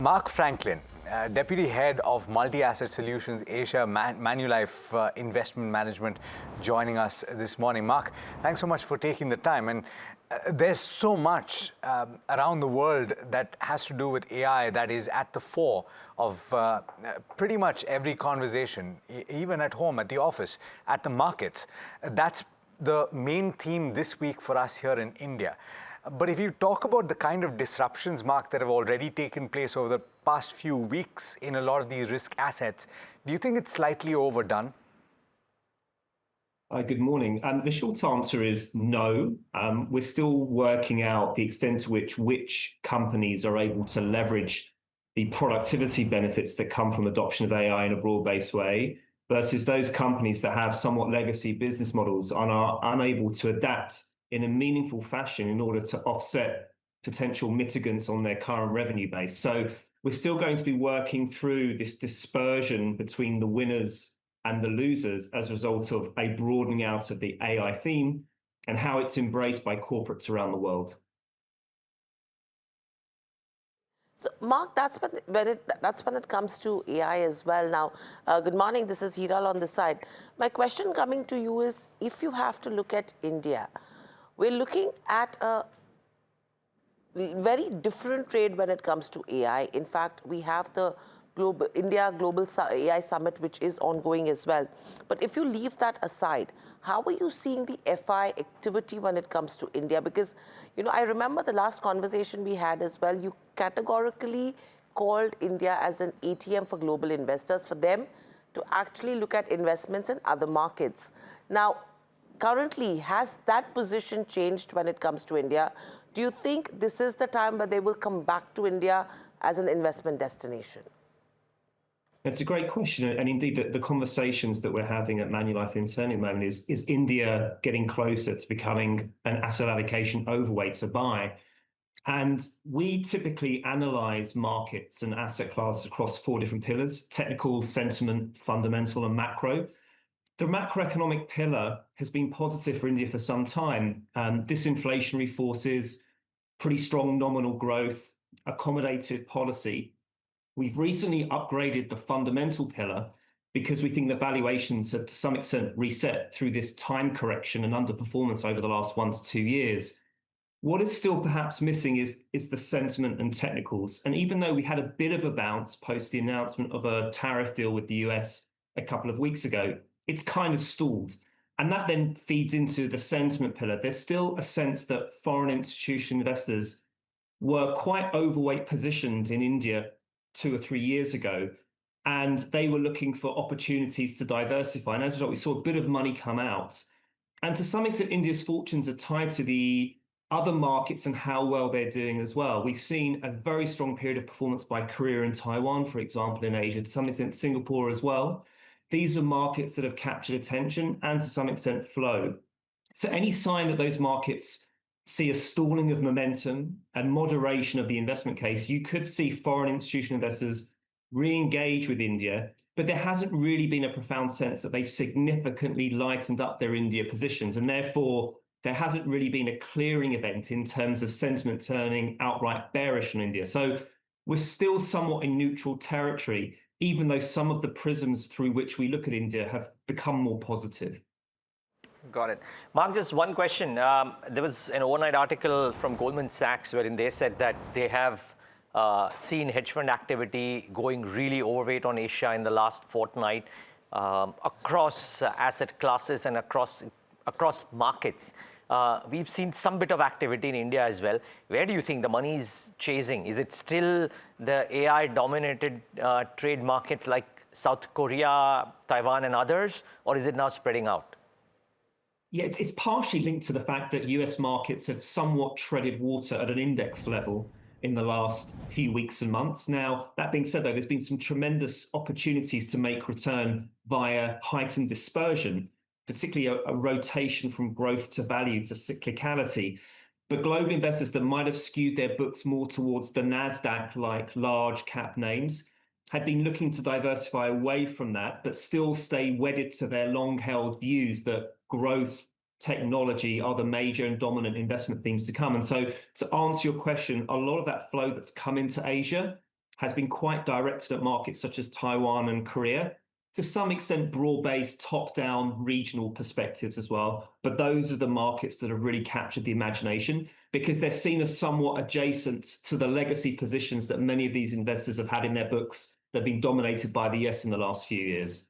Marc Franklin, Deputy Head of Multi-Asset Solutions Asia Manulife Investment Management, joining us this morning. Marc, thanks so much for taking the time. And there's so much around the world that has to do with AI that is at the fore of pretty much every conversation, even at home, at the office, at the markets. That's the main theme this week for us here in India. But if you talk about the kind of disruptions, Marc, that have already taken place over the past few weeks in a lot of these risk assets, do you think it's slightly overdone? Good morning. The short answer is no. We're still working out the extent to which companies are able to leverage the productivity benefits that come from adoption of AI in a broad-based way versus those companies that have somewhat legacy business models and are unable to adapt in a meaningful fashion in order to offset potential mitigants on their current revenue base. So we're still going to be working through this dispersion between the winners and the losers as a result of a broadening out of the AI theme and how it's embraced by corporates around the world. So, Marc, that's when it comes to AI as well. Now, good morning. This is Hiral on this side. My question coming to you is, if you have to look at India, we're looking at a very different trade when it comes to AI. In fact, we have the India Global AI Summit, which is ongoing as well. But if you leave that aside, how are you seeing the FI activity when it comes to India? Because, you know, I remember the last conversation we had as well, you categorically called India as an ATM for global investors, for them to actually look at investments in other markets. Now, currently, has that position changed when it comes to India? Do you think this is the time where they will come back to India as an investment destination? It's a great question. And indeed, the conversations that we're having at Manulife internally at the moment is India getting closer to becoming an asset allocation overweight to buy? And we typically analyze markets and asset classes across 4 different pillars: technical, sentiment, fundamental, and macro. The macroeconomic pillar has been positive for India for some time. Disinflationary forces, pretty strong nominal growth, accommodative policy. We've recently upgraded the fundamental pillar because we think the valuations have to some extent reset through this time correction and underperformance over the last 1 to 2 years. What is still perhaps missing is the sentiment and technicals. And even though we had a bit of a bounce post the announcement of a tariff deal with the US a couple of weeks ago, it's kind of stalled. And that then feeds into the sentiment pillar. There's still a sense that foreign institutional investors were quite overweight positioned in India 2 or 3 years ago, and they were looking for opportunities to diversify. And as a result, we saw a bit of money come out. And to some extent, India's fortunes are tied to the other markets and how well they're doing as well. We've seen a very strong period of performance by Korea and Taiwan, for example, in Asia, to some extent Singapore as well. These are markets that have captured attention and to some extent flow. So any sign that those markets see a stalling of momentum and moderation of the investment case, you could see foreign institutional investors re-engage with India, but there hasn't really been a profound sense that they significantly lightened up their India positions. And therefore, there hasn't really been a clearing event in terms of sentiment turning outright bearish on India. So we're still somewhat in neutral territory, even though some of the prisms through which we look at India have become more positive. Got it. Marc, just one question. There was an overnight article from Goldman Sachs wherein they said that they have seen hedge fund activity going really overweight on Asia in the last fortnight across asset classes and across markets. We've seen some bit of activity in India as well. Where do you think the money is chasing? Is it still the AI-dominated trade markets like South Korea, Taiwan, and others, or is it now spreading out? Yeah, it's partially linked to the fact that US markets have somewhat treaded water at an index level in the last few weeks and months. Now, that being said, though, there's been some tremendous opportunities to make return via heightened dispersion, particularly a rotation from growth to value to cyclicality. But global investors that might have skewed their books more towards the NASDAQ-like large cap names had been looking to diversify away from that, but still stay wedded to their long-held views that growth, technology are the major and dominant investment themes to come. And so to answer your question, a lot of that flow that's come into Asia has been quite directed at markets such as Taiwan and Korea. To some extent, broad-based, top-down regional perspectives as well. But those are the markets that have really captured the imagination because they're seen as somewhat adjacent to the legacy positions that many of these investors have had in their books that have been dominated by the US in the last few years.